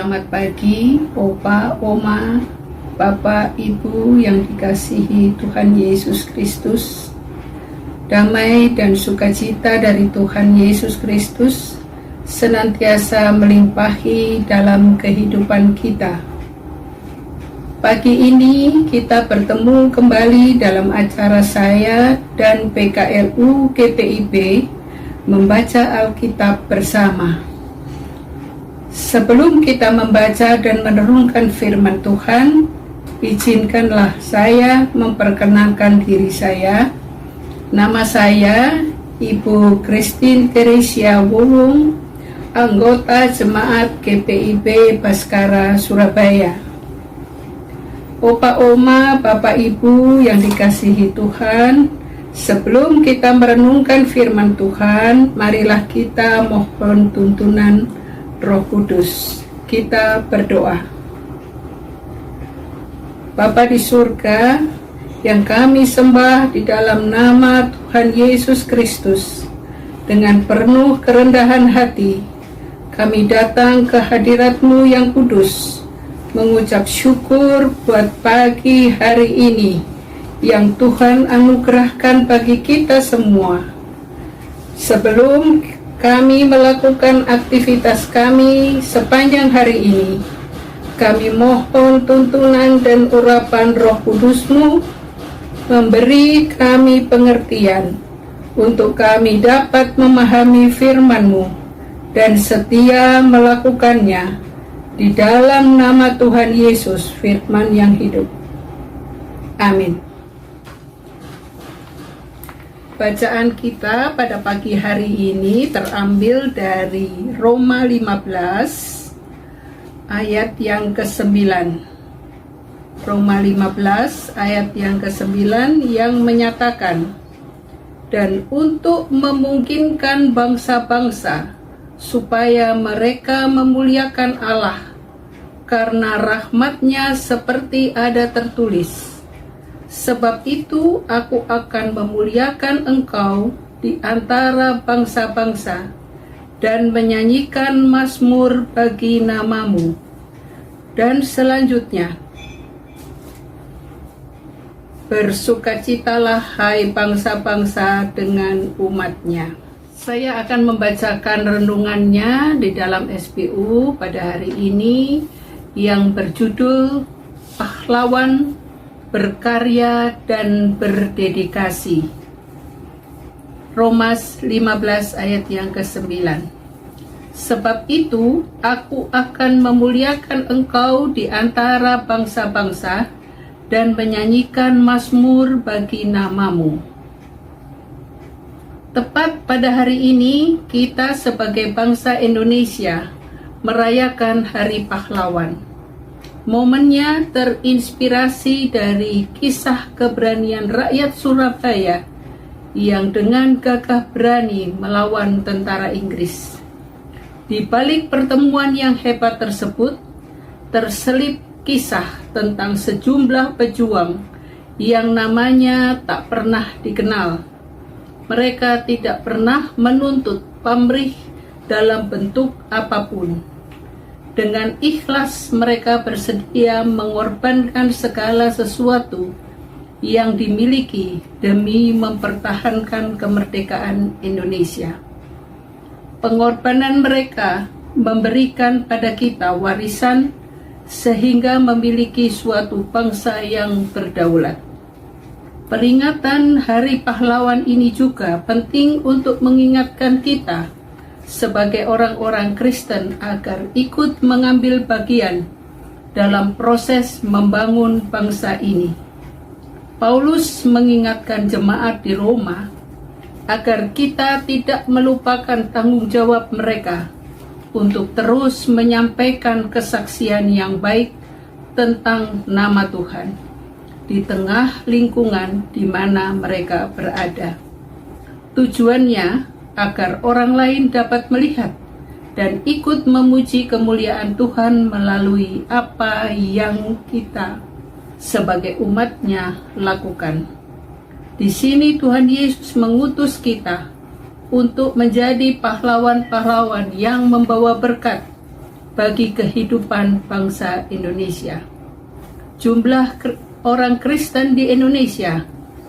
Selamat pagi, Opa, Oma, Bapak, Ibu yang dikasihi Tuhan Yesus Kristus. Damai dan sukacita dari Tuhan Yesus Kristus senantiasa melimpahi dalam kehidupan kita. Pagi ini kita bertemu kembali dalam acara saya dan PKLU GPIB membaca Alkitab bersama. Sebelum kita membaca dan merenungkan firman Tuhan, izinkanlah saya memperkenalkan diri saya. Nama saya Ibu Christine Teresia Wulung, anggota Jemaat GPIB Baskara Surabaya. Opa, Oma, Bapak, Ibu yang dikasihi Tuhan, sebelum kita merenungkan firman Tuhan, marilah kita mohon tuntunan Roh Kudus. Kita berdoa. Bapa di surga, yang kami sembah di dalam nama Tuhan Yesus Kristus, dengan penuh kerendahan hati, kami datang ke hadirat-Mu yang kudus, mengucap syukur buat pagi hari ini, yang Tuhan anugerahkan bagi kita semua. Sebelum kami melakukan aktivitas kami sepanjang hari ini, kami mohon tuntunan dan urapan Roh Kudus-Mu, memberi kami pengertian, untuk kami dapat memahami firman-Mu, dan setia melakukannya, di dalam nama Tuhan Yesus, firman yang hidup. Amin. Bacaan kita pada pagi hari ini terambil dari Roma 15 ayat yang ke-9. Roma 15 ayat yang ke-9 yang menyatakan, dan untuk memungkinkan bangsa-bangsa supaya mereka memuliakan Allah, karena rahmat-Nya seperti ada tertulis, sebab itu aku akan memuliakan engkau di antara bangsa-bangsa dan menyanyikan mazmur bagi nama-Mu. Dan selanjutnya, bersukacitalah hai bangsa-bangsa dengan umat-Nya. Saya akan membacakan renungannya di dalam SPU pada hari ini yang berjudul Pahlawan Berkarya dan Berdedikasi. Roma 15 ayat yang ke-9. Sebab itu aku akan memuliakan engkau di antara bangsa-bangsa dan menyanyikan mazmur bagi nama-Mu. Tepat pada hari ini kita sebagai bangsa Indonesia merayakan Hari Pahlawan. Momennya terinspirasi dari kisah keberanian rakyat Surabaya yang dengan gagah berani melawan tentara Inggris. Di balik pertemuan yang hebat tersebut, terselip kisah tentang sejumlah pejuang yang namanya tak pernah dikenal. Mereka tidak pernah menuntut pamrih dalam bentuk apapun. Dengan ikhlas mereka bersedia mengorbankan segala sesuatu yang dimiliki demi mempertahankan kemerdekaan Indonesia. Pengorbanan mereka memberikan pada kita warisan sehingga memiliki suatu bangsa yang berdaulat. Peringatan Hari Pahlawan ini juga penting untuk mengingatkan kita sebagai orang-orang Kristen agar ikut mengambil bagian dalam proses membangun bangsa ini. Paulus mengingatkan jemaat di Roma agar kita tidak melupakan tanggung jawab mereka untuk terus menyampaikan kesaksian yang baik tentang nama Tuhan di tengah lingkungan di mana mereka berada. Tujuannya agar orang lain dapat melihat dan ikut memuji kemuliaan Tuhan melalui apa yang kita sebagai umat-Nya lakukan. Di sini Tuhan Yesus mengutus kita untuk menjadi pahlawan-pahlawan yang membawa berkat bagi kehidupan bangsa Indonesia. Jumlah orang Kristen di Indonesia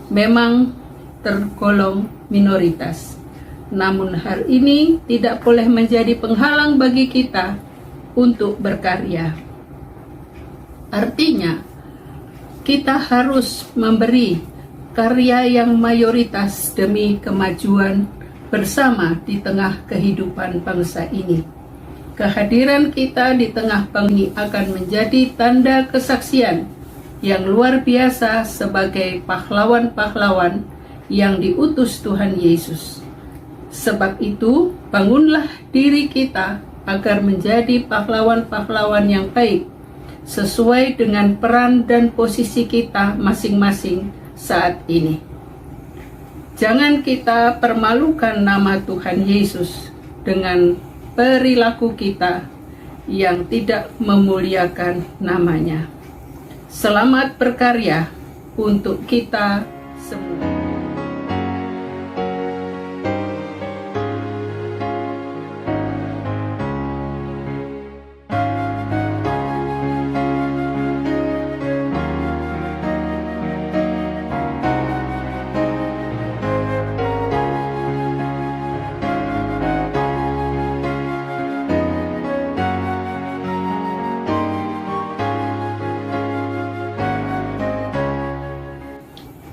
memang tergolong minoritas. Namun hal ini tidak boleh menjadi penghalang bagi kita untuk berkarya. Artinya, kita harus memberi karya yang mayoritas demi kemajuan bersama di tengah kehidupan bangsa ini. Kehadiran kita di tengah bangsa ini akan menjadi tanda kesaksian yang luar biasa sebagai pahlawan-pahlawan yang diutus Tuhan Yesus. Sebab itu, bangunlah diri kita agar menjadi pahlawan-pahlawan yang baik, sesuai dengan peran dan posisi kita masing-masing saat ini. Jangan kita permalukan nama Tuhan Yesus dengan perilaku kita yang tidak memuliakan namanya. Selamat berkarya untuk kita semua.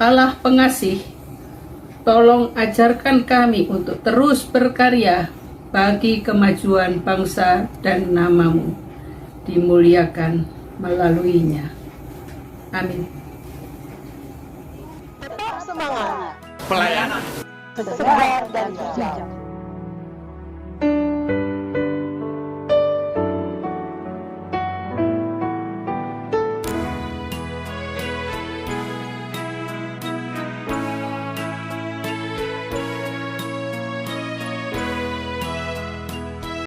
Allah pengasih, tolong ajarkan kami untuk terus berkarya bagi kemajuan bangsa dan nama-Mu dimuliakan melaluinya. Amin. Tetap semangat. Pelayanan Sebar dan bijak.